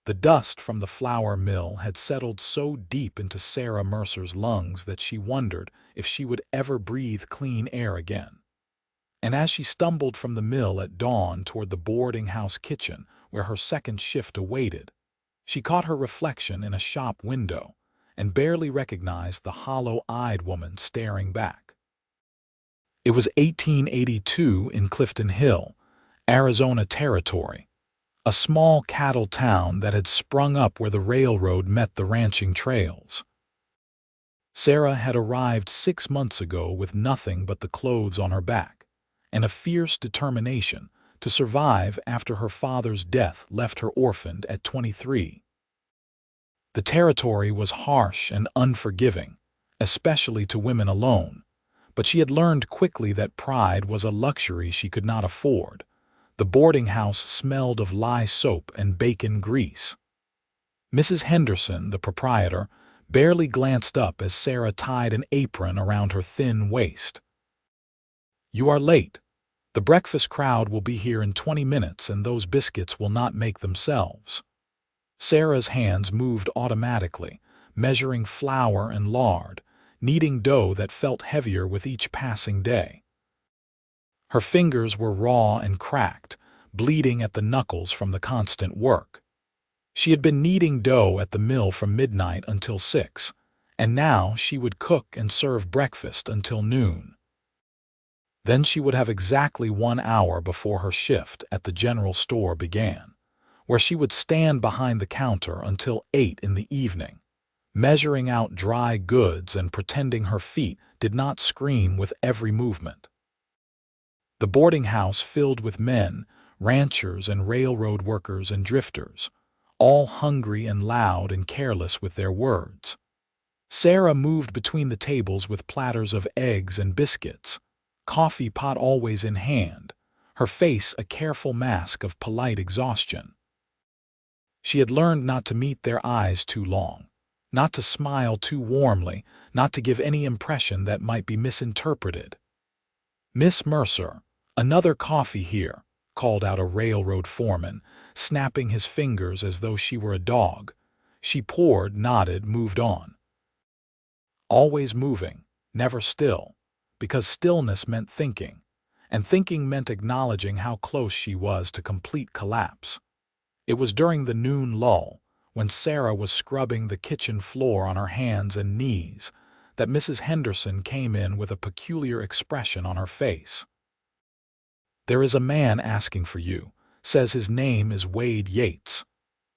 The dust from the flour mill had settled so deep into Sarah Mercer's lungs that she wondered if she would ever breathe clean air again. And as she stumbled from the mill at dawn toward the boarding house kitchen where her second shift awaited, she caught her reflection in a shop window and barely recognized the hollow-eyed woman staring back. It was 1882 in Clifton Hill, Arizona Territory, a small cattle town that had sprung up where the railroad met the ranching trails. Sarah had arrived 6 months ago with nothing but the clothes on her back and a fierce determination to survive after her father's death left her orphaned at 23. The territory was harsh and unforgiving, especially to women alone, but she had learned quickly that pride was a luxury she could not afford. The boarding house smelled of lye soap and bacon grease. Mrs. Henderson, the proprietor, barely glanced up as Sarah tied an apron around her thin waist. "You are late. The breakfast crowd will be here in 20 minutes and those biscuits will not make themselves." Sarah's hands moved automatically, measuring flour and lard, kneading dough that felt heavier with each passing day. Her fingers were raw and cracked, bleeding at the knuckles from the constant work. She had been kneading dough at the mill from midnight until 6, and now she would cook and serve breakfast until noon. Then she would have exactly 1 hour before her shift at the general store began, where she would stand behind the counter until 8 in the evening, measuring out dry goods and pretending her feet did not scream with every movement. The boarding house filled with men, ranchers and railroad workers and drifters, all hungry and loud and careless with their words. Sarah moved between the tables with platters of eggs and biscuits, coffee pot always in hand, her face a careful mask of polite exhaustion. She had learned not to meet their eyes too long, not to smile too warmly, not to give any impression that might be misinterpreted. "Miss Mercer, another coffee here," called out a railroad foreman, snapping his fingers as though she were a dog. She poured, nodded, moved on. Always moving, never still, because stillness meant thinking, and thinking meant acknowledging how close she was to complete collapse. It was during the noon lull, when Sarah was scrubbing the kitchen floor on her hands and knees, that Mrs. Henderson came in with a peculiar expression on her face. "There is a man asking for you, says his name is Wade Yates."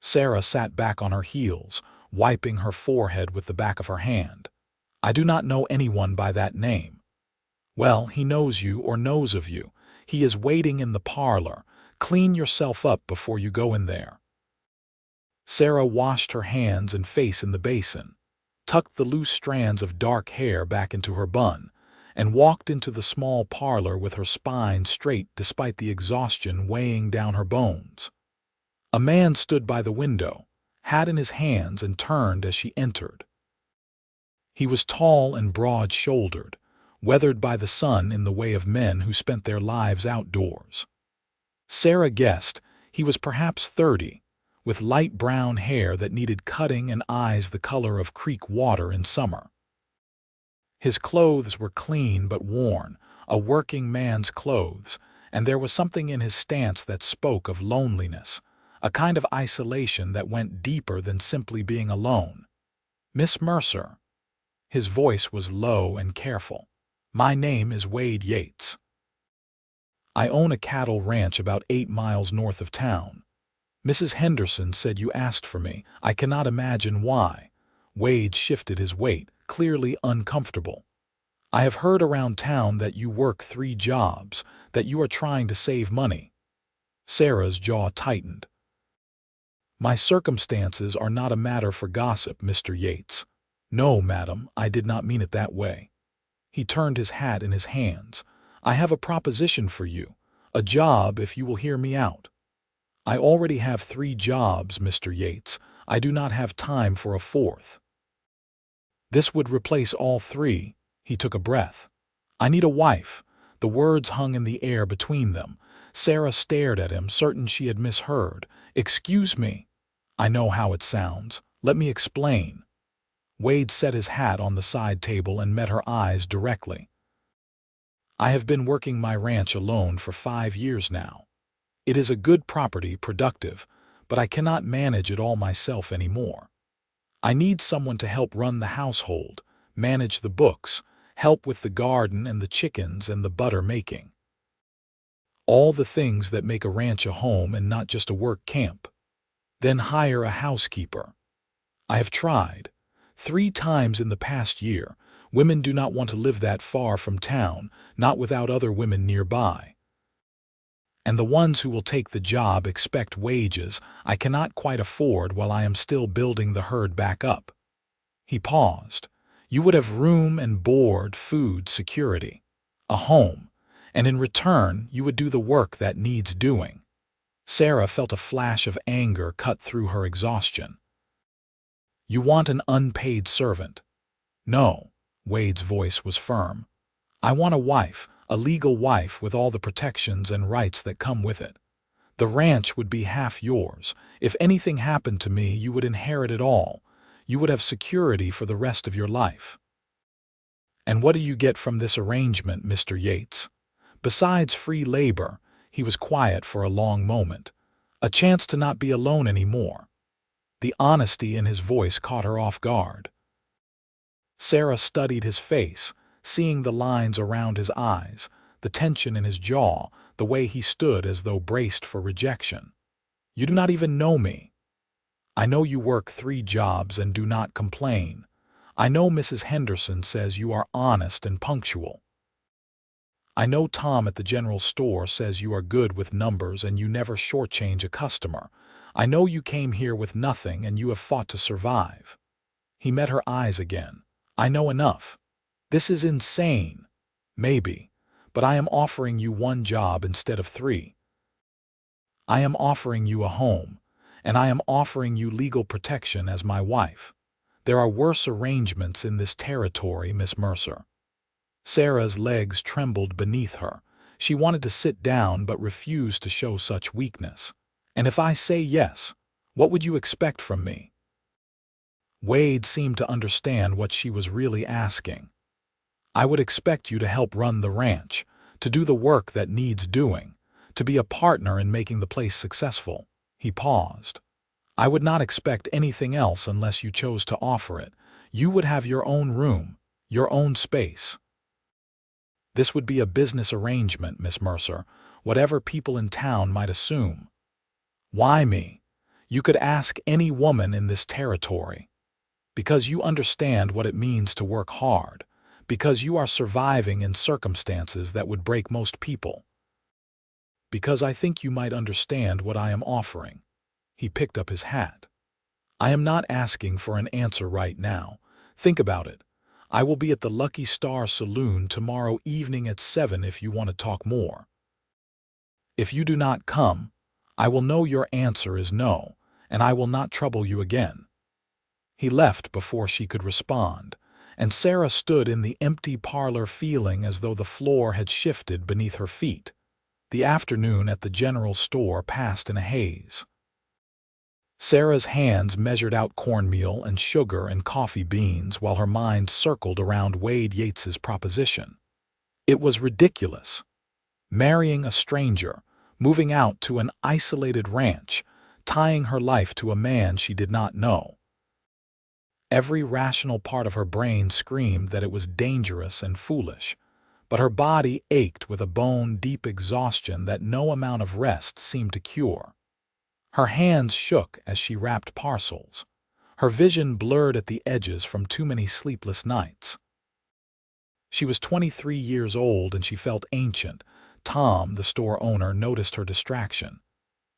Sarah sat back on her heels, wiping her forehead with the back of her hand. "I do not know anyone by that name." "Well, he knows you or knows of you. He is waiting in the parlor. Clean yourself up before you go in there." Sarah washed her hands and face in the basin, tucked the loose strands of dark hair back into her bun, and walked into the small parlor with her spine straight despite the exhaustion weighing down her bones. A man stood by the window, hat in his hands, and turned as she entered. He was tall and broad-shouldered, weathered by the sun in the way of men who spent their lives outdoors. Sarah guessed he was perhaps 30, with light brown hair that needed cutting and eyes the color of creek water in summer. His clothes were clean but worn, a working man's clothes, and there was something in his stance that spoke of loneliness, a kind of isolation that went deeper than simply being alone. "Miss Mercer." His voice was low and careful. "My name is Wade Yates. I own a cattle ranch about 8 miles north of town. Mrs. Henderson said you asked for me. I cannot imagine why." Wade shifted his weight, clearly uncomfortable. "I have heard around town that you work 3 jobs, that you are trying to save money." Sarah's jaw tightened. "My circumstances are not a matter for gossip, Mr. Yates." "No, madam, I did not mean it that way." He turned his hat in his hands. "I have a proposition for you, a job if you will hear me out." "I already have 3 jobs, Mr. Yates. I do not have time for a 4th. "This would replace all 3. He took a breath. "I need a wife." The words hung in the air between them. Sarah stared at him, certain she had misheard. "Excuse me." I know how it sounds. Let me explain. Wade set his hat on the side table and met her eyes directly. I have been working my ranch alone for 5 years now. It is a good property, productive, but I cannot manage it all myself anymore. I need someone to help run the household, manage the books, help with the garden and the chickens and the butter making. All the things that make a ranch a home and not just a work camp. Then hire a housekeeper. I have tried. 3 times in the past year. Women do not want to live that far from town, not without other women nearby. And the ones who will take the job expect wages I cannot quite afford while I am still building the herd back up. He paused. You would have room and board, food, security, a home, and in return you would do the work that needs doing. Sarah felt a flash of anger cut through her exhaustion. You want an unpaid servant? No, Wade's voice was firm. I want a wife, a legal wife with all the protections and rights that come with it. The ranch would be half yours. If anything happened to me, you would inherit it all. You would have security for the rest of your life. And what do you get from this arrangement, Mr. Yates? Besides free labor, he was quiet for a long moment. A chance to not be alone anymore. The honesty in his voice caught her off guard. Sarah studied his face, seeing the lines around his eyes, the tension in his jaw, the way he stood as though braced for rejection. You do not even know me. I know you work 3 jobs and do not complain. I know Mrs. Henderson says you are honest and punctual. I know Tom at the general store says you are good with numbers and you never shortchange a customer. I know you came here with nothing and you have fought to survive. He met her eyes again. I know enough. This is insane. Maybe. But I am offering you 1 job instead of 3. I am offering you a home, and I am offering you legal protection as my wife. There are worse arrangements in this territory, Miss Mercer. Sarah's legs trembled beneath her. She wanted to sit down but refused to show such weakness. And if I say yes, what would you expect from me? Wade seemed to understand what she was really asking. I would expect you to help run the ranch, to do the work that needs doing, to be a partner in making the place successful. He paused. I would not expect anything else unless you chose to offer it. You would have your own room, your own space. This would be a business arrangement, Miss Mercer, whatever people in town might assume. Why me? You could ask any woman in this territory. Because you understand what it means to work hard. Because you are surviving in circumstances that would break most people. Because I think you might understand what I am offering. He picked up his hat. I am not asking for an answer right now. Think about it. I will be at the Lucky Star Saloon tomorrow evening at 7 if you want to talk more. If you do not come, I will know your answer is no, and I will not trouble you again. He left before she could respond, and Sarah stood in the empty parlor feeling as though the floor had shifted beneath her feet. The afternoon at the general store passed in a haze. Sarah's hands measured out cornmeal and sugar and coffee beans while her mind circled around Wade Yates's proposition. It was ridiculous. Marrying a stranger, moving out to an isolated ranch, tying her life to a man she did not know. Every rational part of her brain screamed that it was dangerous and foolish, but her body ached with a bone-deep exhaustion that no amount of rest seemed to cure. Her hands shook as she wrapped parcels. Her vision blurred at the edges from too many sleepless nights. She was 23 years old and she felt ancient. Tom, the store owner, noticed her distraction.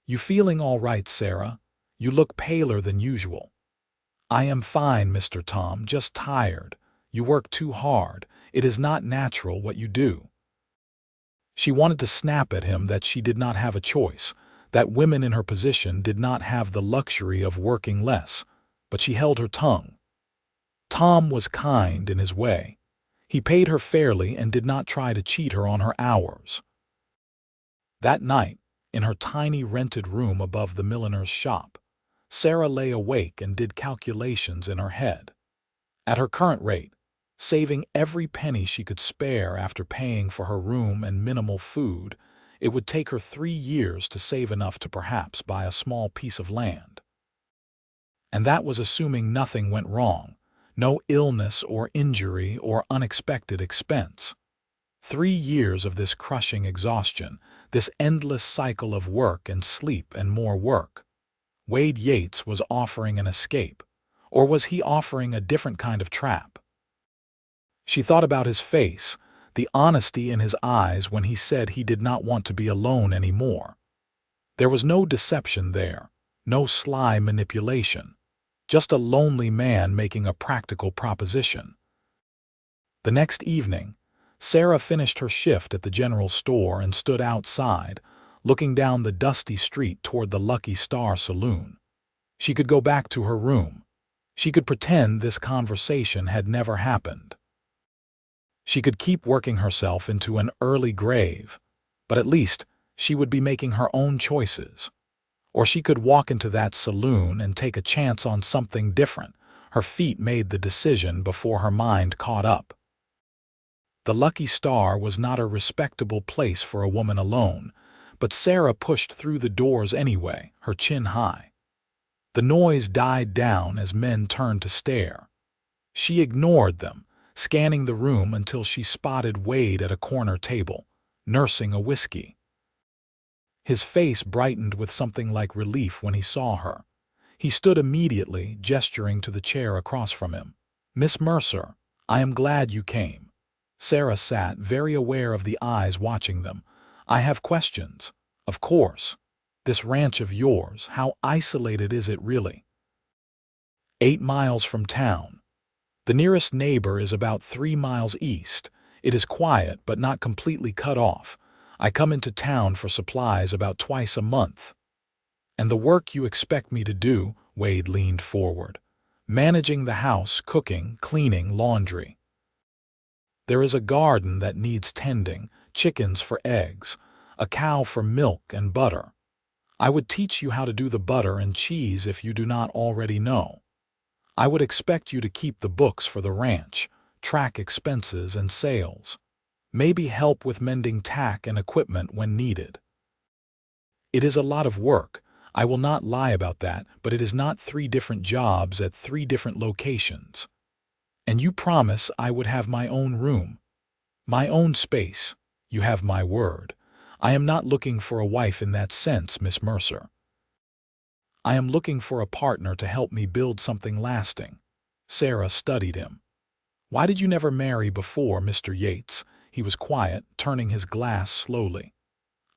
You feeling all right, Sarah? You look paler than usual. I am fine, Mr. Tom, just tired. You work too hard. It is not natural what you do. She wanted to snap at him that she did not have a choice, that women in her position did not have the luxury of working less, but she held her tongue. Tom was kind in his way. He paid her fairly and did not try to cheat her on her hours. That night, in her tiny rented room above the milliner's shop, Sarah lay awake and did calculations in her head. At her current rate, saving every penny she could spare after paying for her room and minimal food, it would take her 3 years to save enough to perhaps buy a small piece of land. And that was assuming nothing went wrong, no illness or injury or unexpected expense. 3 years of this crushing exhaustion, this endless cycle of work and sleep and more work. Wade Yates was offering an escape, or was he offering a different kind of trap? She thought about his face, the honesty in his eyes when he said he did not want to be alone anymore. There was no deception there, no sly manipulation, just a lonely man making a practical proposition. The next evening, Sarah finished her shift at the general store and stood outside, looking down the dusty street toward the Lucky Star Saloon. She could go back to her room. She could pretend this conversation had never happened. She could keep working herself into an early grave, but at least she would be making her own choices. Or she could walk into that saloon and take a chance on something different. Her feet made the decision before her mind caught up. The Lucky Star was not a respectable place for a woman alone, but Sarah pushed through the doors anyway, her chin high. The noise died down as men turned to stare. She ignored them, scanning the room until she spotted Wade at a corner table, nursing a whiskey. His face brightened with something like relief when he saw her. He stood immediately, gesturing to the chair across from him. "Miss Mercer, I am glad you came." Sarah sat, very aware of the eyes watching them. "I have questions. Of course. This ranch of yours, how isolated is it really?" 8 miles from town. The nearest neighbor is about 3 miles east. It is quiet, but not completely cut off. I come into town for supplies about twice a month. "And the work you expect me to do," Wade leaned forward. "Managing the house, cooking, cleaning, laundry. There is a garden that needs tending, chickens for eggs, a cow for milk and butter. I would teach you how to do the butter and cheese if you do not already know. I would expect you to keep the books for the ranch, track expenses and sales. Maybe help with mending tack and equipment when needed. It is a lot of work, I will not lie about that, but it is not 3 different jobs at 3 different locations. And you promise I would have my own room, my own space. You have my word. I am not looking for a wife in that sense, Miss Mercer. I am looking for a partner to help me build something lasting." Sarah studied him. "Why did you never marry before, Mr. Yates?" He was quiet, turning his glass slowly.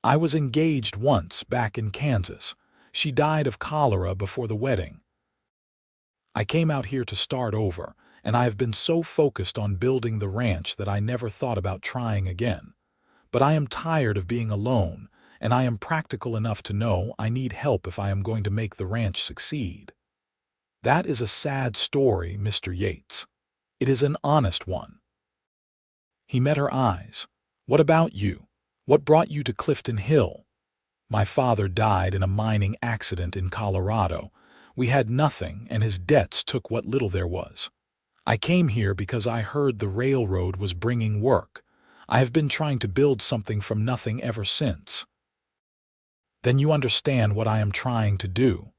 "I was engaged once, back in Kansas. She died of cholera before the wedding. I came out here to start over, and I have been so focused on building the ranch that I never thought about trying again. But I am tired of being alone, and I am practical enough to know I need help if I am going to make the ranch succeed." "That is a sad story, Mr. Yates. It is an honest one." He met her eyes. "What about you? What brought you to Clifton Hill?" "My father died in a mining accident in Colorado. We had nothing, and his debts took what little there was. I came here because I heard the railroad was bringing work. I have been trying to build something from nothing ever since." "Then you understand what I am trying to do."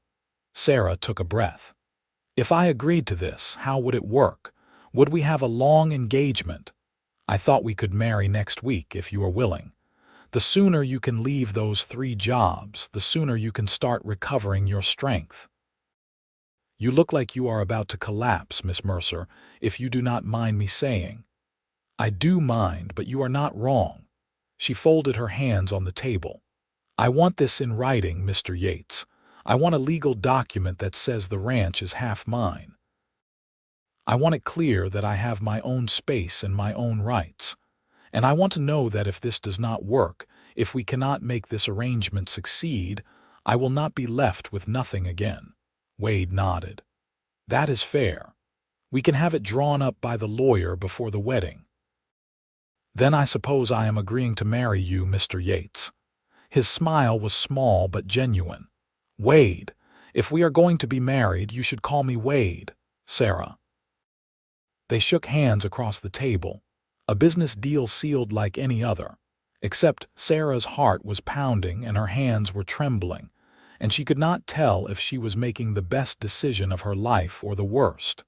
Sarah took a breath. "If I agreed to this, how would it work? Would we have a long engagement? I thought we could marry next week if you are willing. The sooner you can leave those 3 jobs, the sooner you can start recovering your strength." "You look like you are about to collapse, Miss Mercer, if you do not mind me saying." "I do mind, but you are not wrong." She folded her hands on the table. "I want this in writing, Mr. Yates. I want a legal document that says the ranch is half mine. I want it clear that I have my own space and my own rights. And I want to know that if this does not work, if we cannot make this arrangement succeed, I will not be left with nothing again." Wade nodded. "That is fair. We can have it drawn up by the lawyer before the wedding." "Then I suppose I am agreeing to marry you, Mr. Yates." His smile was small but genuine. "Wade, If we are going to be married, you should call me Wade, Sarah." They shook hands across the table, a business deal sealed like any other, except Sarah's heart was pounding and her hands were trembling, and she could not tell if she was making the best decision of her life or the worst.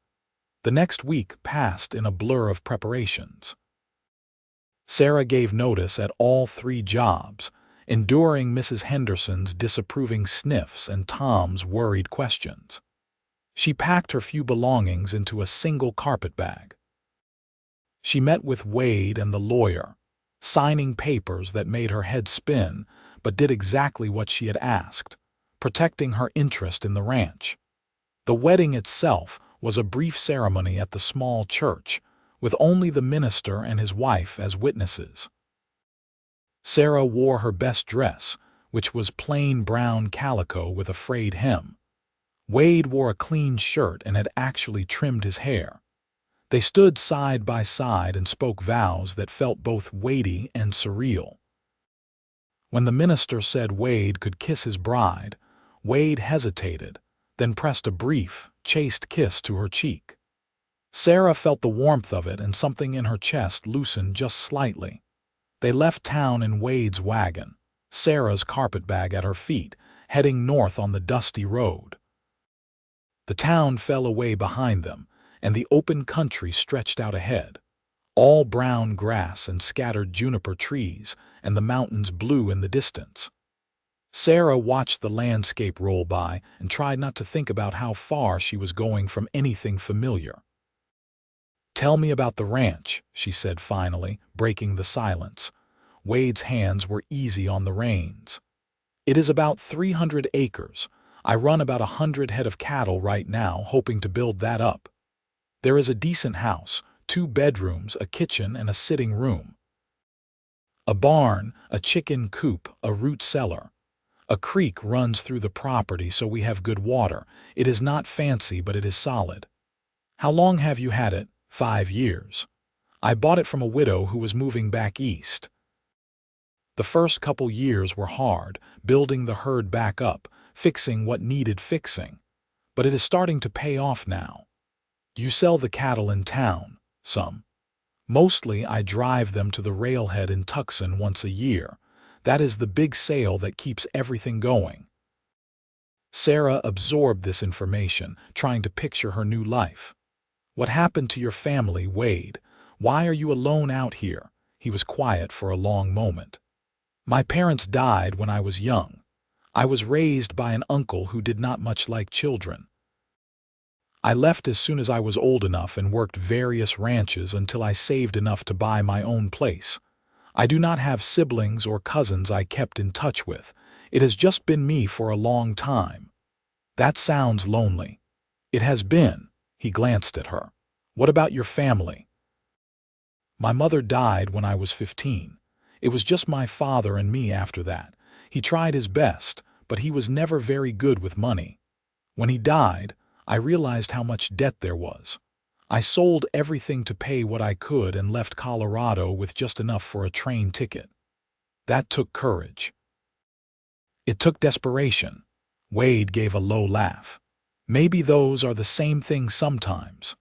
The next week passed in a blur of preparations. Sarah gave notice at all 3 jobs, enduring Mrs. Henderson's disapproving sniffs and Tom's worried questions. She packed her few belongings into a single carpet bag. She met with Wade and the lawyer, signing papers that made her head spin but did exactly what she had asked, protecting her interest in the ranch. The wedding itself was a brief ceremony at the small church, with only the minister and his wife as witnesses. Sarah wore her best dress, which was plain brown calico with a frayed hem. Wade wore a clean shirt and had actually trimmed his hair. They stood side by side and spoke vows that felt both weighty and surreal. When the minister said Wade could kiss his bride, Wade hesitated, then pressed a brief, chaste kiss to her cheek. Sarah felt the warmth of it and something in her chest loosened just slightly. They left town in Wade's wagon, Sarah's carpetbag at her feet, heading north on the dusty road. The town fell away behind them, and the open country stretched out ahead, all brown grass and scattered juniper trees, and the mountains blue in the distance. Sarah watched the landscape roll by and tried not to think about how far she was going from anything familiar. "Tell me about the ranch," she said finally, breaking the silence. Wade's hands were easy on the reins. "It is about 300 acres. I run about 100 head of cattle right now, hoping to build that up. There is a decent house, 2 bedrooms, a kitchen, and a sitting room. A barn, a chicken coop, a root cellar. A creek runs through the property, so we have good water. It is not fancy, but it is solid." "How long have you had it?" "5 years. I bought it from a widow who was moving back east. The first couple years were hard, building the herd back up, fixing what needed fixing. But it is starting to pay off now. You sell the cattle in town, some. Mostly I drive them to the railhead in Tucson once a year. That is the big sale that keeps everything going." Sarah absorbed this information, trying to picture her new life. "What happened to your family, Wade? Why are you alone out here?" He was quiet for a long moment. "My parents died when I was young. I was raised by an uncle who did not much like children. I left as soon as I was old enough and worked various ranches until I saved enough to buy my own place. I do not have siblings or cousins I kept in touch with. It has just been me for a long time." "That sounds lonely." "It has been." He glanced at her. "What about your family?" "My mother died when I was 15. It was just my father and me after that. He tried his best, but he was never very good with money. When he died, I realized how much debt there was. I sold everything to pay what I could and left Colorado with just enough for a train ticket. That took courage." "It took desperation." Wade gave a low laugh. "Maybe those are the same thing sometimes."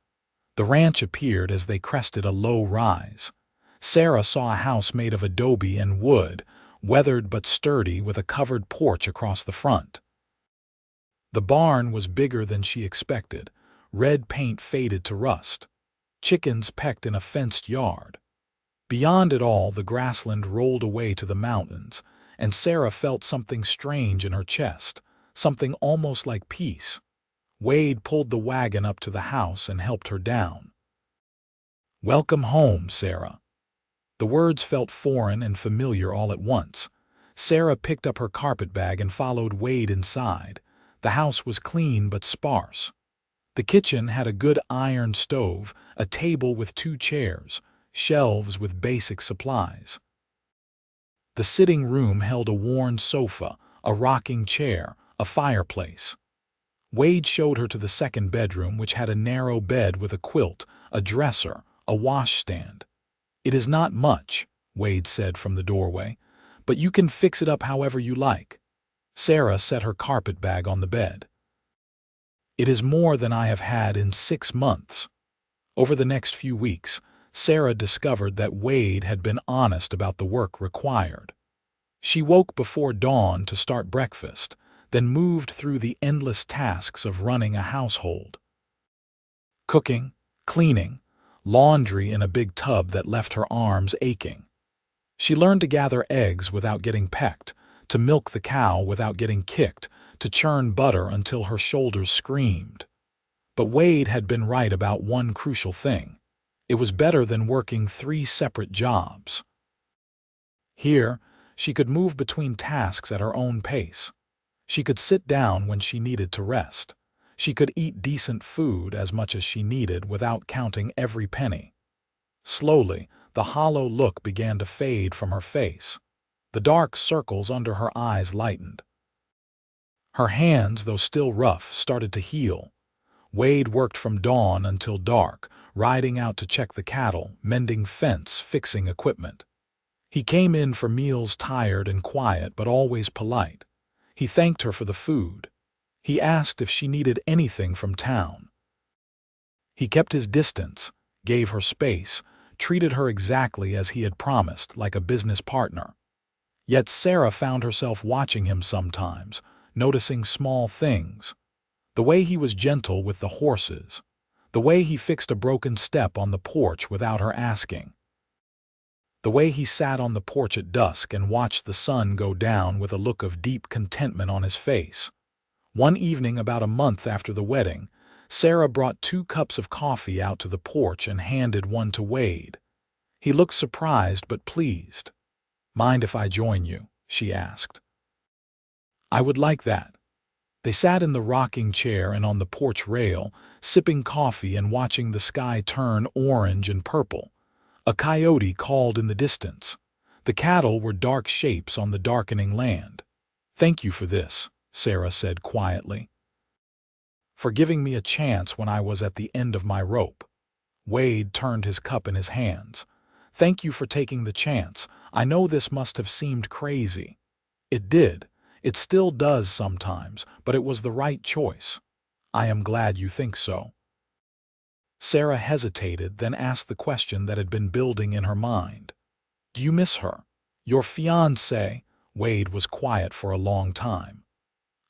The ranch appeared as they crested a low rise. Sarah saw a house made of adobe and wood, weathered but sturdy, with a covered porch across the front. The barn was bigger than she expected. Red paint faded to rust. Chickens pecked in a fenced yard. Beyond it all, the grassland rolled away to the mountains, and Sarah felt something strange in her chest, something almost like peace. Wade pulled the wagon up to the house and helped her down. "Welcome home, Sarah." The words felt foreign and familiar all at once. Sarah picked up her carpetbag and followed Wade inside. The house was clean but sparse. The kitchen had a good iron stove, a table with 2 chairs, shelves with basic supplies. The sitting room held a worn sofa, a rocking chair, a fireplace. Wade showed her to the second bedroom, which had a narrow bed with a quilt, a dresser, a washstand. "It is not much," Wade said from the doorway, "but you can fix it up however you like." Sarah set her carpetbag on the bed. It is more than I have had in 6 months. Over the next few weeks, Sarah discovered that Wade had been honest about the work required. She woke before dawn to start breakfast, then moved through the endless tasks of running a household. Cooking, cleaning, laundry in a big tub that left her arms aching. She learned to gather eggs without getting pecked, to milk the cow without getting kicked, to churn butter until her shoulders screamed. But Wade had been right about one crucial thing. It was better than working 3 separate jobs. Here, she could move between tasks at her own pace. She could sit down when she needed to rest. She could eat decent food as much as she needed without counting every penny. Slowly, the hollow look began to fade from her face. The dark circles under her eyes lightened. Her hands, though still rough, started to heal. Wade worked from dawn until dark, riding out to check the cattle, mending fence, fixing equipment. He came in for meals tired and quiet, but always polite. He thanked her for the food. He asked if she needed anything from town. He kept his distance, gave her space, treated her exactly as he had promised, like a business partner. Yet Sarah found herself watching him sometimes, noticing small things. The way he was gentle with the horses. The way he fixed a broken step on the porch without her asking. The way he sat on the porch at dusk and watched the sun go down with a look of deep contentment on his face. One evening about a month after the wedding, Sarah brought 2 cups of coffee out to the porch and handed one to Wade. He looked surprised but pleased. "Mind if I join you?" she asked. "I would like that." They sat in the rocking chair and on the porch rail, sipping coffee and watching the sky turn orange and purple. A coyote called in the distance. The cattle were dark shapes on the darkening land. "Thank you for this," Sarah said quietly. "For giving me a chance when I was at the end of my rope." Wade turned his cup in his hands. "Thank you for taking the chance. I know this must have seemed crazy." "It did. It still does sometimes, but it was the right choice." "I am glad you think so." Sarah hesitated, then asked the question that had been building in her mind. "Do you miss her? Your fiancée?" Wade was quiet for a long time.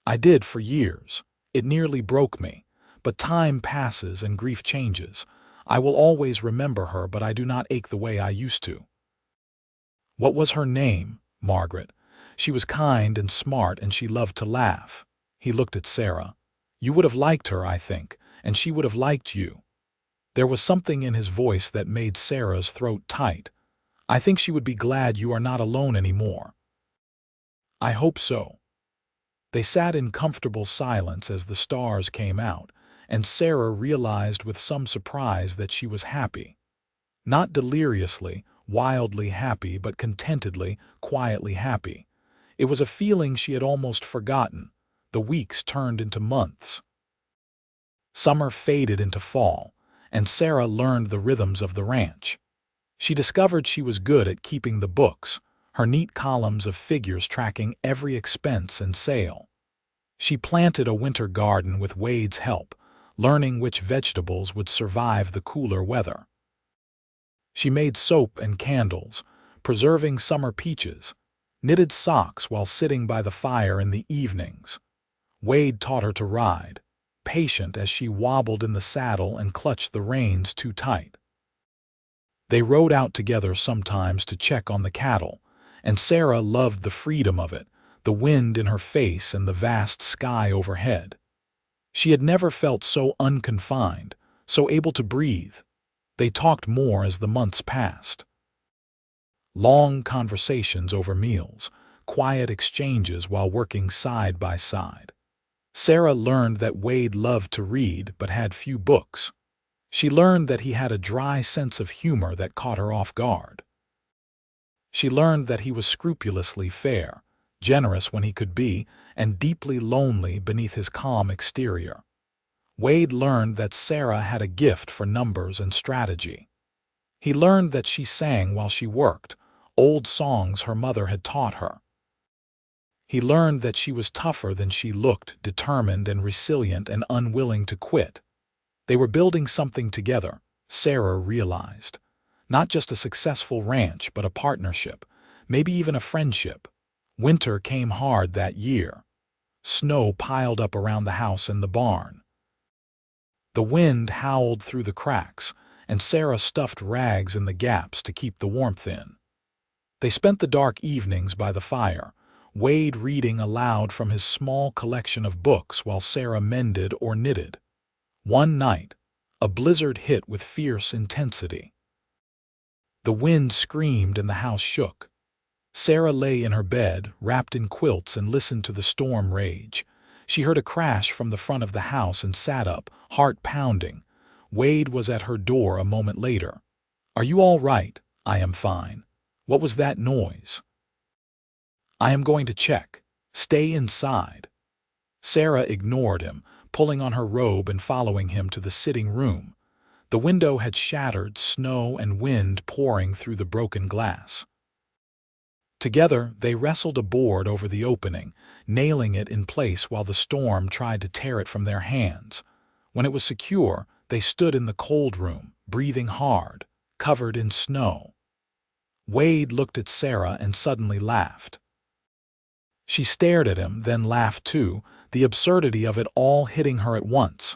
"I did for years. It nearly broke me. But time passes and grief changes. I will always remember her, but I do not ache the way I used to." "What was her name?" "Margaret. She was kind and smart, and she loved to laugh." He looked at Sarah. "You would have liked her, I think, and she would have liked you." There was something in his voice that made Sarah's throat tight. "I think she would be glad you are not alone anymore." "I hope so." They sat in comfortable silence as the stars came out, and Sarah realized with some surprise that she was happy. Not deliriously, wildly happy, but contentedly, quietly happy. It was a feeling she had almost forgotten. The weeks turned into months. Summer faded into fall, and Sarah learned the rhythms of the ranch. She discovered she was good at keeping the books, her neat columns of figures tracking every expense and sale. She planted a winter garden with Wade's help, learning which vegetables would survive the cooler weather. She made soap and candles, preserving summer peaches, knitted socks while sitting by the fire in the evenings. Wade taught her to ride, patient as she wobbled in the saddle and clutched the reins too tight. They rode out together sometimes to check on the cattle, and Sarah loved the freedom of it, the wind in her face and the vast sky overhead. She had never felt so unconfined, so able to breathe. They talked more as the months passed. Long conversations over meals, quiet exchanges while working side by side. Sarah learned that Wade loved to read but had few books. She learned that he had a dry sense of humor that caught her off guard. She learned that he was scrupulously fair, generous when he could be, and deeply lonely beneath his calm exterior. Wade learned that Sarah had a gift for numbers and strategy. He learned that she sang while she worked, old songs her mother had taught her. He learned that she was tougher than she looked, determined and resilient and unwilling to quit. They were building something together, Sarah realized. Not just a successful ranch, but a partnership, maybe even a friendship. Winter came hard that year. Snow piled up around the house and the barn. The wind howled through the cracks, and Sarah stuffed rags in the gaps to keep the warmth in. They spent the dark evenings by the fire, Wade reading aloud from his small collection of books while Sarah mended or knitted. One night, a blizzard hit with fierce intensity. The wind screamed and the house shook. Sarah lay in her bed, wrapped in quilts, and listened to the storm rage. She heard a crash from the front of the house and sat up, heart pounding. Wade was at her door a moment later. "Are you all right?" "I am fine." "What was that noise?" "I am going to check. Stay inside." Sarah ignored him, pulling on her robe and following him to the sitting room. The window had shattered, snow and wind pouring through the broken glass. Together, they wrestled a board over the opening, nailing it in place while the storm tried to tear it from their hands. When it was secure, they stood in the cold room, breathing hard, covered in snow. Wade looked at Sarah and suddenly laughed. She stared at him, then laughed too, the absurdity of it all hitting her at once.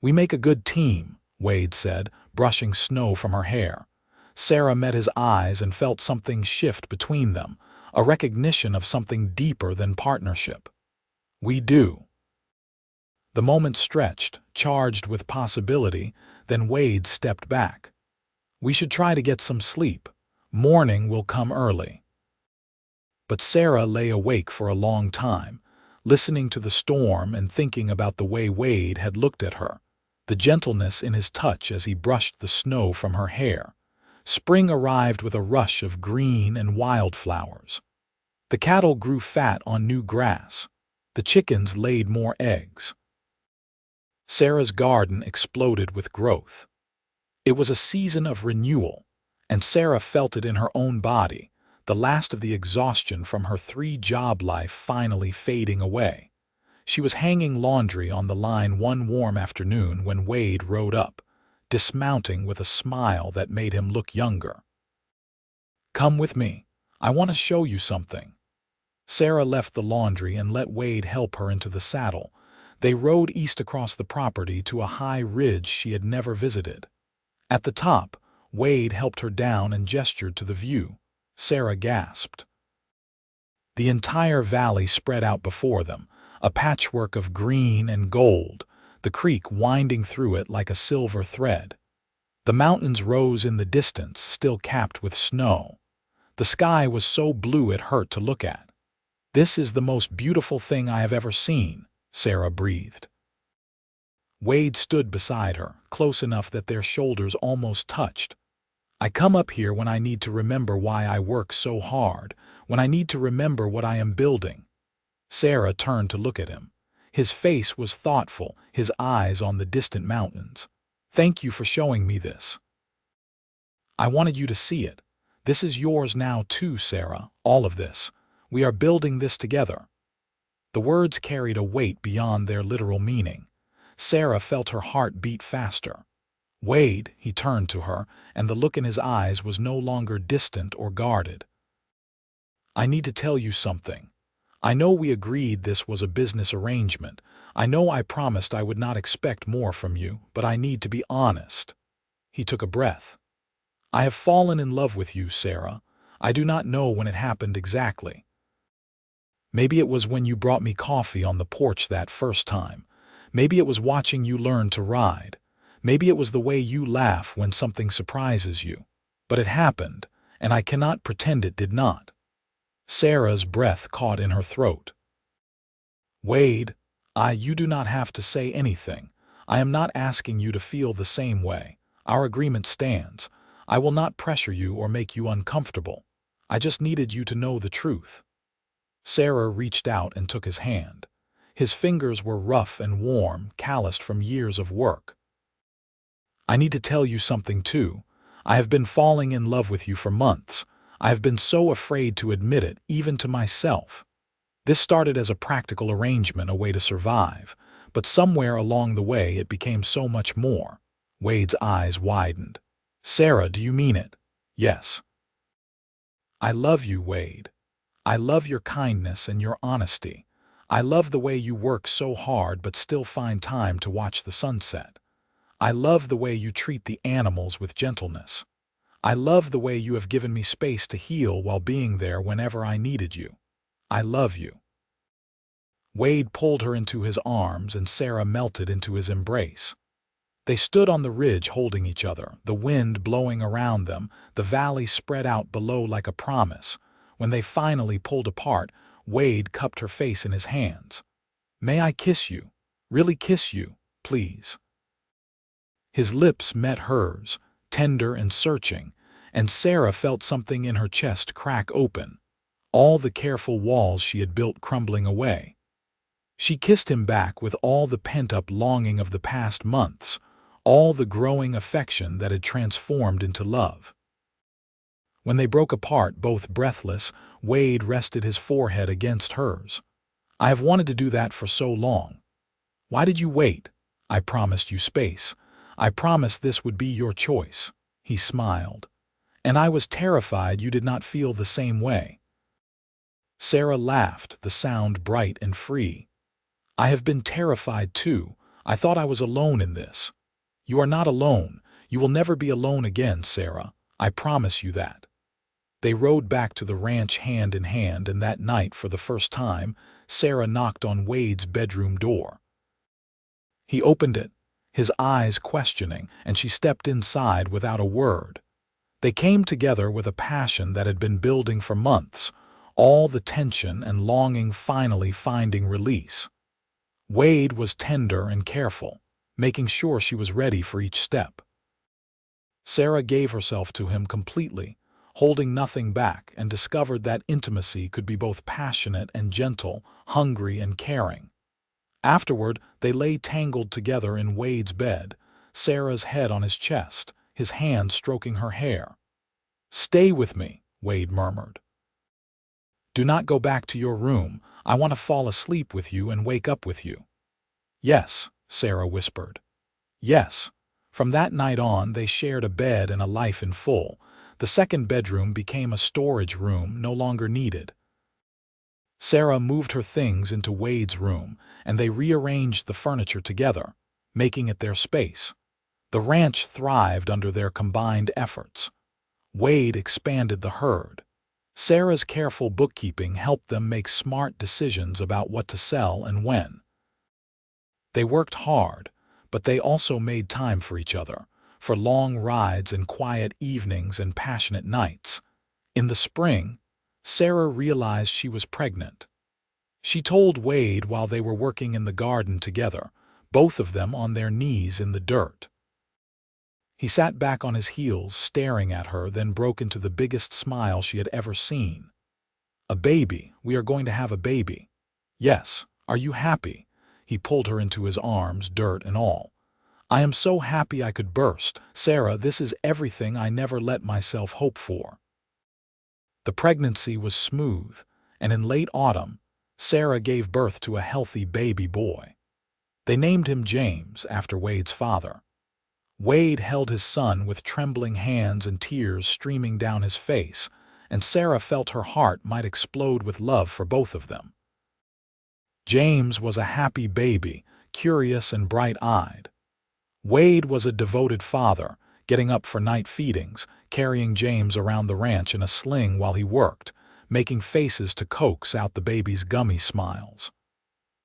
"We make a good team," Wade said, brushing snow from her hair. Sarah met his eyes and felt something shift between them, a recognition of something deeper than partnership. "We do." The moment stretched, charged with possibility, then Wade stepped back. "We should try to get some sleep. Morning will come early." But Sarah lay awake for a long time, listening to the storm and thinking about the way Wade had looked at her, the gentleness in his touch as he brushed the snow from her hair. Spring arrived with a rush of green and wildflowers. The cattle grew fat on new grass. The chickens laid more eggs. Sarah's garden exploded with growth. It was a season of renewal, and Sarah felt it in her own body, the last of the exhaustion from her three-job life finally fading away. She was hanging laundry on the line one warm afternoon when Wade rode up, dismounting with a smile that made him look younger. "Come with me. I want to show you something." Sarah left the laundry and let Wade help her into the saddle. They rode east across the property to a high ridge she had never visited. At the top, Wade helped her down and gestured to the view. Sarah gasped. The entire valley spread out before them, a patchwork of green and gold, the creek winding through it like a silver thread. The mountains rose in the distance, still capped with snow. The sky was so blue it hurt to look at. "This is the most beautiful thing I have ever seen," Sarah breathed. Wade stood beside her, close enough that their shoulders almost touched. "I come up here when I need to remember why I work so hard, when I need to remember what I am building." Sarah turned to look at him. His face was thoughtful, his eyes on the distant mountains. "Thank you for showing me this. I wanted you to see it. This is yours now too, Sarah, all of this. We are building this together." The words carried a weight beyond their literal meaning. Sarah felt her heart beat faster. "Wade," he turned to her, and the look in his eyes was no longer distant or guarded. "I need to tell you something. I know we agreed this was a business arrangement. I know I promised I would not expect more from you, but I need to be honest." He took a breath. "I have fallen in love with you, Sarah. I do not know when it happened exactly. Maybe it was when you brought me coffee on the porch that first time. Maybe it was watching you learn to ride. Maybe it was the way you laugh when something surprises you. But it happened, and I cannot pretend it did not." Sarah's breath caught in her throat. "Wade, you do not have to say anything. I am not asking you to feel the same way. Our agreement stands. I will not pressure you or make you uncomfortable. I just needed you to know the truth." Sarah reached out and took his hand. His fingers were rough and warm, calloused from years of work. "I need to tell you something too. I have been falling in love with you for months. I have been so afraid to admit it, even to myself." This started as a practical arrangement, a way to survive, but somewhere along the way it became so much more. Wade's eyes widened. Sarah, do you mean it? Yes. I love you, Wade. I love your kindness and your honesty. I love the way you work so hard but still find time to watch the sunset. I love the way you treat the animals with gentleness. I love the way you have given me space to heal while being there whenever I needed you. I love you. Wade pulled her into his arms and Sarah melted into his embrace. They stood on the ridge holding each other, the wind blowing around them, the valley spread out below like a promise. When they finally pulled apart, Wade cupped her face in his hands. May I kiss you? Really kiss you, please? His lips met hers, tender and searching, and Sarah felt something in her chest crack open, all the careful walls she had built crumbling away. She kissed him back with all the pent-up longing of the past months, all the growing affection that had transformed into love. When they broke apart, both breathless, Wade rested his forehead against hers. I have wanted to do that for so long. Why did you wait? I promised you space. I promised this would be your choice. He smiled. And I was terrified you did not feel the same way. Sarah laughed, the sound bright and free. I have been terrified too. I thought I was alone in this. You are not alone. You will never be alone again, Sarah. I promise you that. They rode back to the ranch hand in hand, and that night, for the first time, Sarah knocked on Wade's bedroom door. He opened it, his eyes questioning, and she stepped inside without a word. They came together with a passion that had been building for months, all the tension and longing finally finding release. Wade was tender and careful, making sure she was ready for each step. Sarah gave herself to him completely, holding nothing back, and discovered that intimacy could be both passionate and gentle, hungry and caring. Afterward, they lay tangled together in Wade's bed, Sarah's head on his chest, his hand stroking her hair. Stay with me, Wade murmured. Do not go back to your room. I want to fall asleep with you and wake up with you. Yes, Sarah whispered. Yes. From that night on, they shared a bed and a life in full. The second bedroom became a storage room no longer needed. Sarah moved her things into Wade's room, and they rearranged the furniture together, making it their space. The ranch thrived under their combined efforts. Wade expanded the herd. Sarah's careful bookkeeping helped them make smart decisions about what to sell and when. They worked hard, but they also made time for each other, for long rides and quiet evenings and passionate nights. In the spring, Sarah realized she was pregnant. She told Wade while they were working in the garden together, both of them on their knees in the dirt. He sat back on his heels, staring at her, then broke into the biggest smile she had ever seen. A baby. We are going to have a baby. Yes. Are you happy? He pulled her into his arms, dirt and all. I am so happy I could burst. Sarah, this is everything I never let myself hope for. The pregnancy was smooth, and in late autumn, Sarah gave birth to a healthy baby boy. They named him James, after Wade's father. Wade held his son with trembling hands and tears streaming down his face, and Sarah felt her heart might explode with love for both of them. James was a happy baby, curious and bright-eyed. Wade was a devoted father, getting up for night feedings, carrying James around the ranch in a sling while he worked, making faces to coax out the baby's gummy smiles.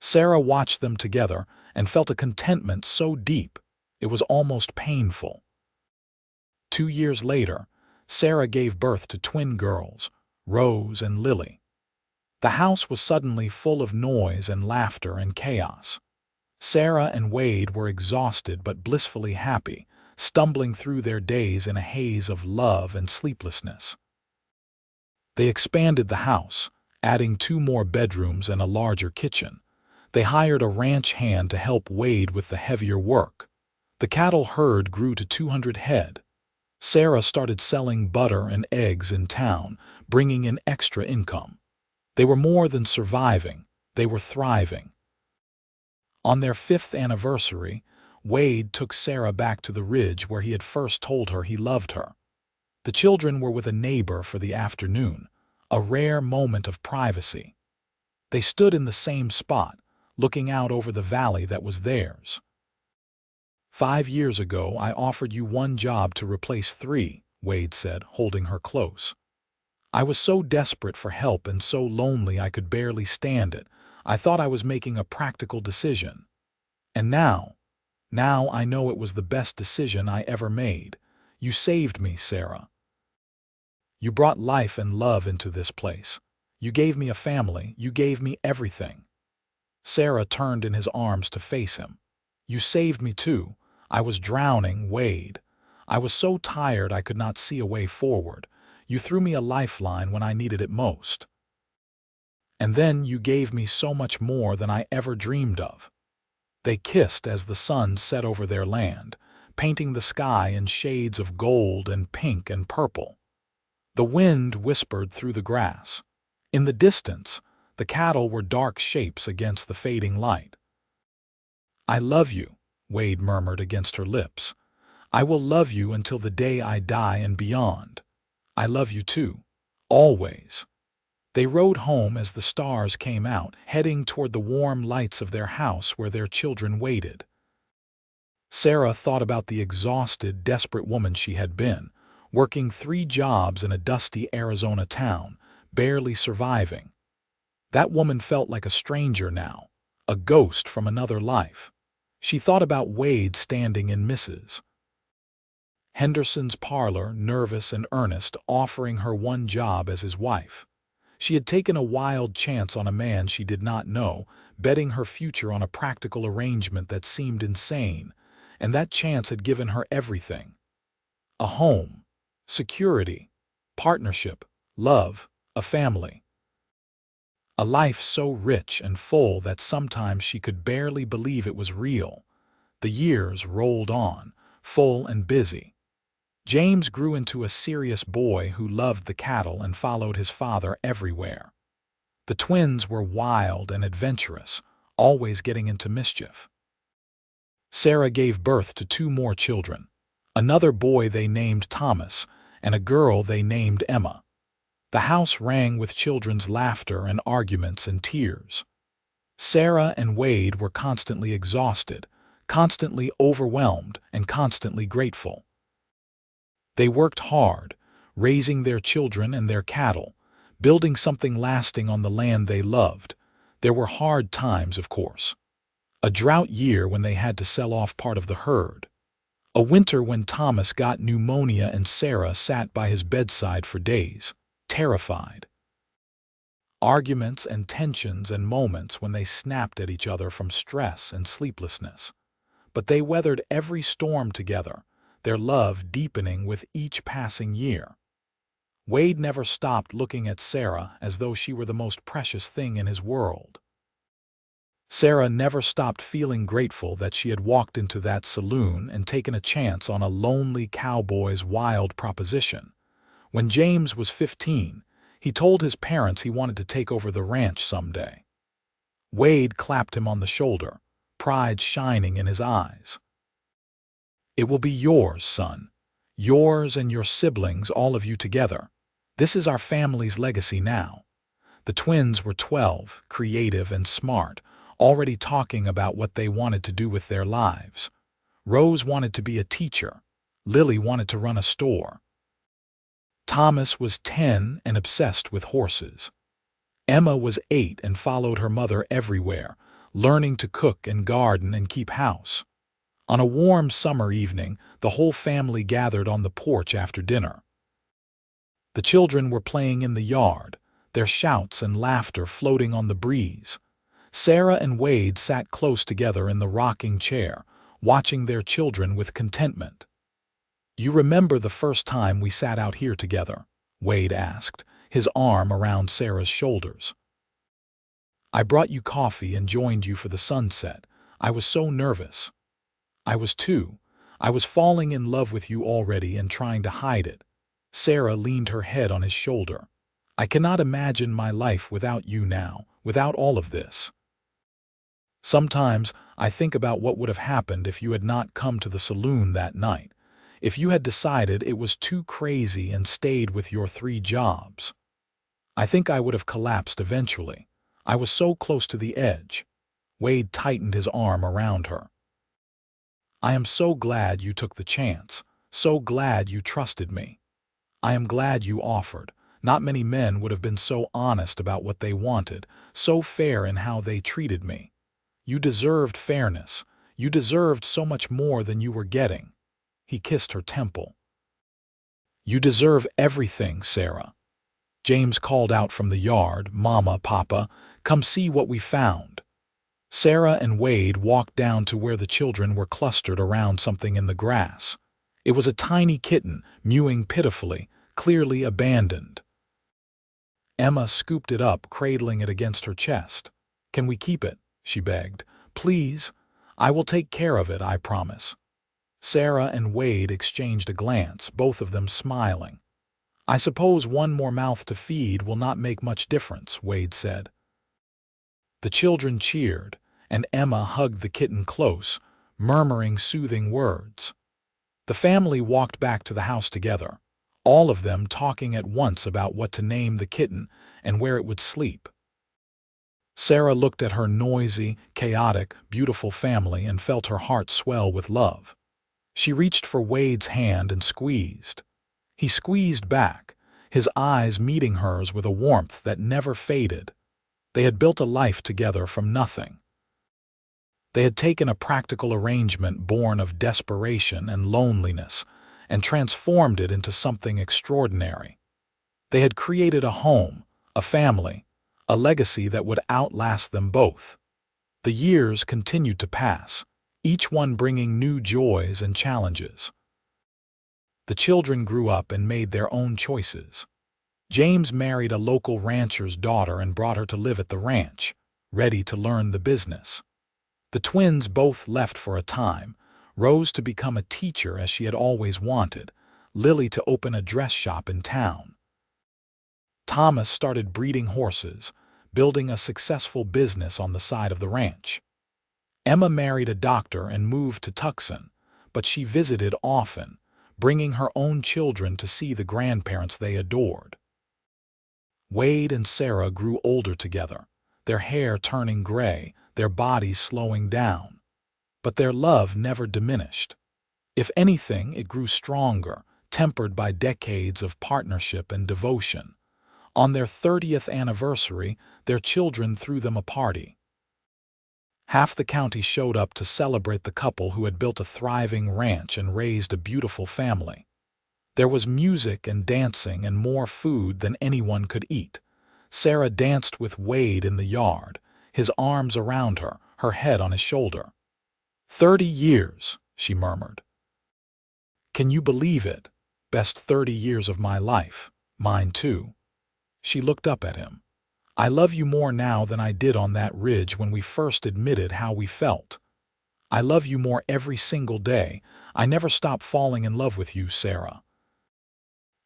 Sarah watched them together and felt a contentment so deep it was almost painful. 2 years later, Sarah gave birth to twin girls, Rose and Lily. The house was suddenly full of noise and laughter and chaos. Sarah and Wade were exhausted but blissfully happy, stumbling through their days in a haze of love and sleeplessness. They expanded the house, adding 2 more bedrooms and a larger kitchen. They hired a ranch hand to help Wade with the heavier work. The cattle herd grew to 200 head. Sarah started selling butter and eggs in town, bringing in extra income. They were more than surviving, they were thriving. On their 5th anniversary, Wade took Sarah back to the ridge where he had first told her he loved her. The children were with a neighbor for the afternoon, a rare moment of privacy. They stood in the same spot, looking out over the valley that was theirs. "5 years ago, I offered you one job to replace 3, Wade said, holding her close. I was so desperate for help and so lonely I could barely stand it. I thought I was making a practical decision. And now I know it was the best decision I ever made. You saved me, Sarah. You brought life and love into this place. You gave me a family. You gave me everything." Sarah turned in his arms to face him. "You saved me too. I was drowning, Wade. I was so tired I could not see a way forward. You threw me a lifeline when I needed it most. And then you gave me so much more than I ever dreamed of." They kissed as the sun set over their land, painting the sky in shades of gold and pink and purple. The wind whispered through the grass. In the distance, the cattle were dark shapes against the fading light. "I love you," Wade murmured against her lips. "I will love you until the day I die and beyond. I love you too. Always." They rode home as the stars came out, heading toward the warm lights of their house where their children waited. Sarah thought about the exhausted, desperate woman she had been, working 3 jobs in a dusty Arizona town, barely surviving. That woman felt like a stranger now, a ghost from another life. She thought about Wade standing in Mrs. Henderson's parlor, nervous and earnest, offering her one job as his wife. She had taken a wild chance on a man she did not know, betting her future on a practical arrangement that seemed insane, and that chance had given her everything. A home, security, partnership, love, a family. A life so rich and full that sometimes she could barely believe it was real. The years rolled on, full and busy. James grew into a serious boy who loved the cattle and followed his father everywhere. The twins were wild and adventurous, always getting into mischief. Sarah gave birth to 2 more children, another boy they named Thomas, and a girl they named Emma. The house rang with children's laughter and arguments and tears. Sarah and Wade were constantly exhausted, constantly overwhelmed, and constantly grateful. They worked hard, raising their children and their cattle, building something lasting on the land they loved. There were hard times, of course. A drought year when they had to sell off part of the herd. A winter when Thomas got pneumonia and Sarah sat by his bedside for days, terrified. Arguments and tensions and moments when they snapped at each other from stress and sleeplessness. But they weathered every storm together, their love deepening with each passing year. Wade never stopped looking at Sarah as though she were the most precious thing in his world. Sarah never stopped feeling grateful that she had walked into that saloon and taken a chance on a lonely cowboy's wild proposition. When James was 15, he told his parents he wanted to take over the ranch someday. Wade clapped him on the shoulder, pride shining in his eyes. "It will be yours, son. Yours and your siblings, all of you together. This is our family's legacy now." The twins were 12, creative and smart, already talking about what they wanted to do with their lives. Rose wanted to be a teacher. Lily wanted to run a store. Thomas was 10 and obsessed with horses. Emma was 8 and followed her mother everywhere, learning to cook and garden and keep house. On a warm summer evening, the whole family gathered on the porch after dinner. The children were playing in the yard, their shouts and laughter floating on the breeze. Sarah and Wade sat close together in the rocking chair, watching their children with contentment. "You remember the first time we sat out here together?" Wade asked, his arm around Sarah's shoulders. "I brought you coffee and joined you for the sunset. I was so nervous." "I was too. I was falling in love with you already and trying to hide it." Sarah leaned her head on his shoulder. I cannot imagine my life without you now, without all of this. Sometimes I think about what would have happened if you had not come to the saloon that night, if you had decided it was too crazy and stayed with your 3 jobs. I think I would have collapsed eventually. I was so close to the edge. Wade tightened his arm around her. I am so glad you took the chance, so glad you trusted me. I am glad you offered. Not many men would have been so honest about what they wanted, so fair in how they treated me. You deserved fairness. You deserved so much more than you were getting. He kissed her temple. You deserve everything, Sarah. James called out from the yard, Mama, Papa, come see what we found. Sarah and Wade walked down to where the children were clustered around something in the grass. It was a tiny kitten, mewing pitifully, clearly abandoned. Emma scooped it up, cradling it against her chest. Can we keep it? She begged. Please, I will take care of it, I promise. Sarah and Wade exchanged a glance, both of them smiling. I suppose one more mouth to feed will not make much difference, Wade said. The children cheered, and Emma hugged the kitten close, murmuring soothing words. The family walked back to the house together, all of them talking at once about what to name the kitten and where it would sleep. Sarah looked at her noisy, chaotic, beautiful family and felt her heart swell with love. She reached for Wade's hand and squeezed. He squeezed back, his eyes meeting hers with a warmth that never faded. They had built a life together from nothing. They had taken a practical arrangement born of desperation and loneliness and transformed it into something extraordinary. They had created a home, a family, a legacy that would outlast them both. The years continued to pass, each one bringing new joys and challenges. The children grew up and made their own choices. James married a local rancher's daughter and brought her to live at the ranch, ready to learn the business. The twins both left for a time, Rose to become a teacher as she had always wanted, Lily to open a dress shop in town. Thomas started breeding horses, building a successful business on the side of the ranch. Emma married a doctor and moved to Tucson, but she visited often, bringing her own children to see the grandparents they adored. Wade and Sarah grew older together, their hair turning gray, their bodies slowing down. But their love never diminished. If anything, it grew stronger, tempered by decades of partnership and devotion. On their 30th anniversary, their children threw them a party. Half the county showed up to celebrate the couple who had built a thriving ranch and raised a beautiful family. There was music and dancing and more food than anyone could eat. Sarah danced with Wade in the yard, his arms around her, her head on his shoulder. 30 years, she murmured. Can you believe it? Best 30 years of my life. Mine too. She looked up at him. I love you more now than I did on that ridge when we first admitted how we felt. I love you more every single day. I never stop falling in love with you, Sarah.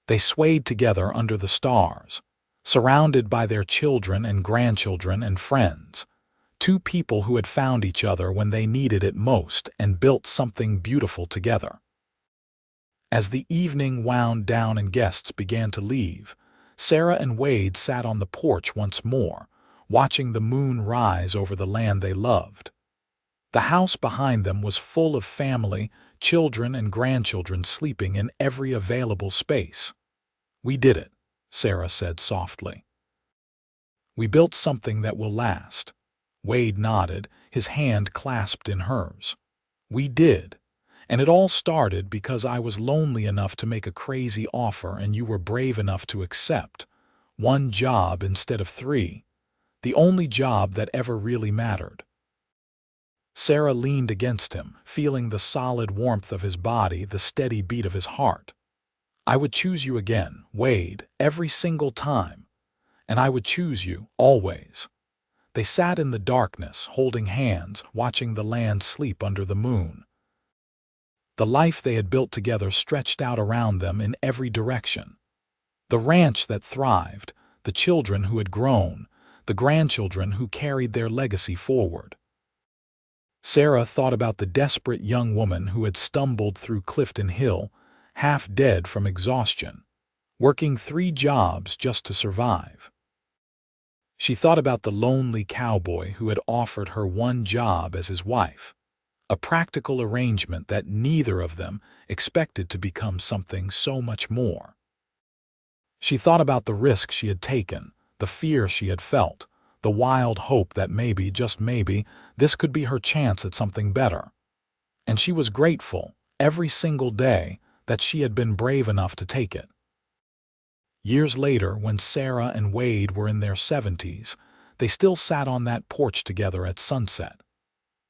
They swayed together under the stars, surrounded by their children and grandchildren and friends. Two people who had found each other when they needed it most and built something beautiful together. As the evening wound down and guests began to leave, Sarah and Wade sat on the porch once more, watching the moon rise over the land they loved. The house behind them was full of family, children and grandchildren sleeping in every available space. We did it, Sarah said softly. We built something that will last. Wade nodded, his hand clasped in hers. We did. And it all started because I was lonely enough to make a crazy offer and you were brave enough to accept. 1 job instead of 3. The only job that ever really mattered. Sarah leaned against him, feeling the solid warmth of his body, the steady beat of his heart. I would choose you again, Wade, every single time. And I would choose you, always. They sat in the darkness, holding hands, watching the land sleep under the moon. The life they had built together stretched out around them in every direction. The ranch that thrived, the children who had grown, the grandchildren who carried their legacy forward. Sarah thought about the desperate young woman who had stumbled through Clifton Hill, half dead from exhaustion, working 3 jobs just to survive. She thought about the lonely cowboy who had offered her one job as his wife, a practical arrangement that neither of them expected to become something so much more. She thought about the risk she had taken, the fear she had felt, the wild hope that maybe, just maybe, this could be her chance at something better. And she was grateful, every single day, that she had been brave enough to take it. Years later, when Sarah and Wade were in their 70s, they still sat on that porch together at sunset.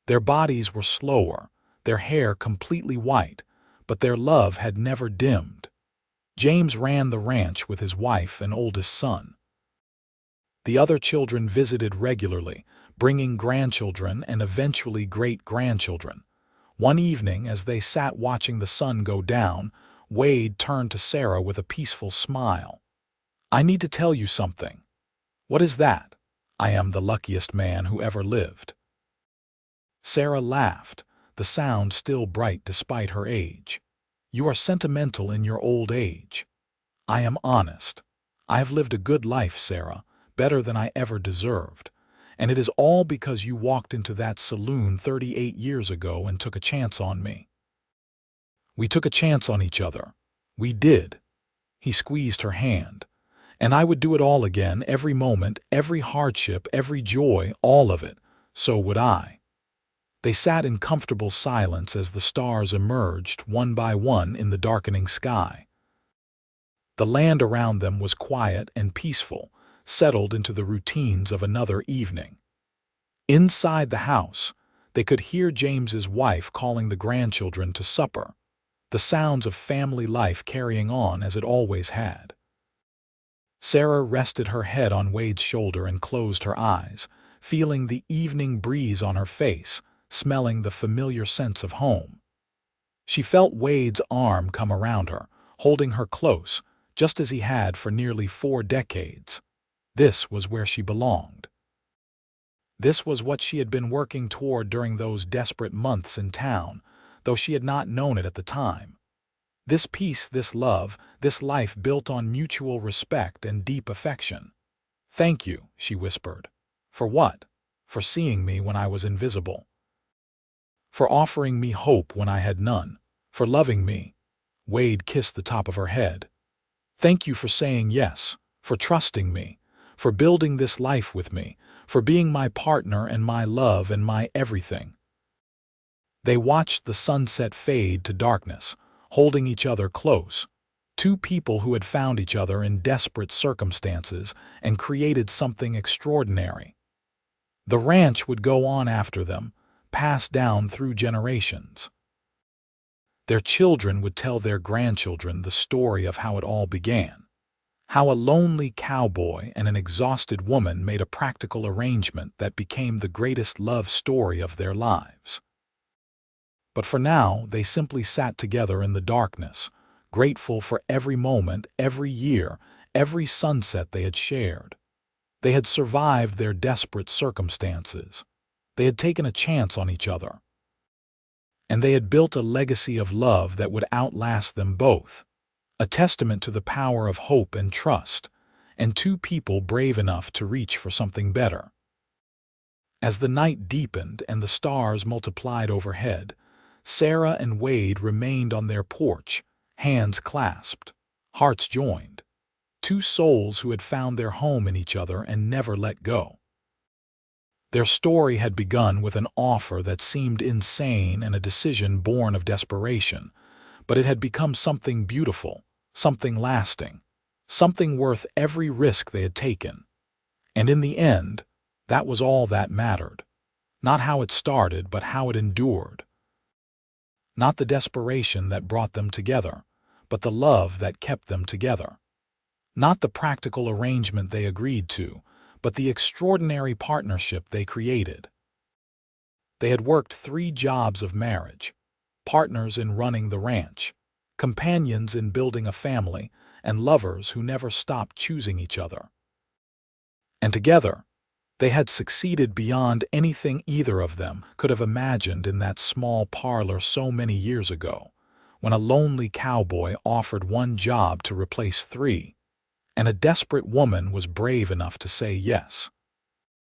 Their bodies were slower, their hair completely white, but their love had never dimmed. James ran the ranch with his wife and oldest son. The other children visited regularly, bringing grandchildren and eventually great-grandchildren. One evening, as they sat watching the sun go down, Wade turned to Sarah with a peaceful smile. "I need to tell you something." "What is that?" "I am the luckiest man who ever lived." Sarah laughed, the sound still bright despite her age. "You are sentimental in your old age." "I am honest. I have lived a good life, Sarah, better than I ever deserved. And it is all because you walked into that saloon 38 years ago and took a chance on me." "We took a chance on each other. We did." He squeezed her hand. "And I would do it all again, every moment, every hardship, every joy, all of it. So would I." They sat in comfortable silence as the stars emerged, one by one, in the darkening sky. The land around them was quiet and peaceful, settled into the routines of another evening. Inside the house, they could hear James's wife calling the grandchildren to supper, the sounds of family life carrying on as it always had. Sarah rested her head on Wade's shoulder and closed her eyes, feeling the evening breeze on her face, smelling the familiar sense of home. She felt Wade's arm come around her, holding her close, just as he had for nearly 4 decades. This was where she belonged. This was what she had been working toward during those desperate months in town, though she had not known it at the time. This peace, this love, this life built on mutual respect and deep affection. "Thank you," she whispered. "For what?" "For seeing me when I was invisible. For offering me hope when I had none. For loving me." Wade kissed the top of her head. "Thank you for saying yes, for trusting me, for building this life with me, for being my partner and my love and my everything." They watched the sunset fade to darkness, holding each other close, 2 people who had found each other in desperate circumstances and created something extraordinary. The ranch would go on after them, passed down through generations. Their children would tell their grandchildren the story of how it all began. How a lonely cowboy and an exhausted woman made a practical arrangement that became the greatest love story of their lives. But for now, they simply sat together in the darkness, grateful for every moment, every year, every sunset they had shared. They had survived their desperate circumstances. They had taken a chance on each other. And they had built a legacy of love that would outlast them both, a testament to the power of hope and trust, and 2 people brave enough to reach for something better. As the night deepened and the stars multiplied overhead, Sarah and Wade remained on their porch, hands clasped, hearts joined. 2 souls who had found their home in each other and never let go. Their story had begun with an offer that seemed insane and a decision born of desperation, but it had become something beautiful, something lasting, something worth every risk they had taken. And in the end, that was all that mattered. Not how it started, but how it endured. Not the desperation that brought them together, but the love that kept them together. Not the practical arrangement they agreed to, but the extraordinary partnership they created. They had worked 3 jobs of marriage, partners in running the ranch, companions in building a family, and lovers who never stopped choosing each other. And together, they had succeeded beyond anything either of them could have imagined in that small parlor so many years ago, when a lonely cowboy offered one job to replace three, and a desperate woman was brave enough to say yes.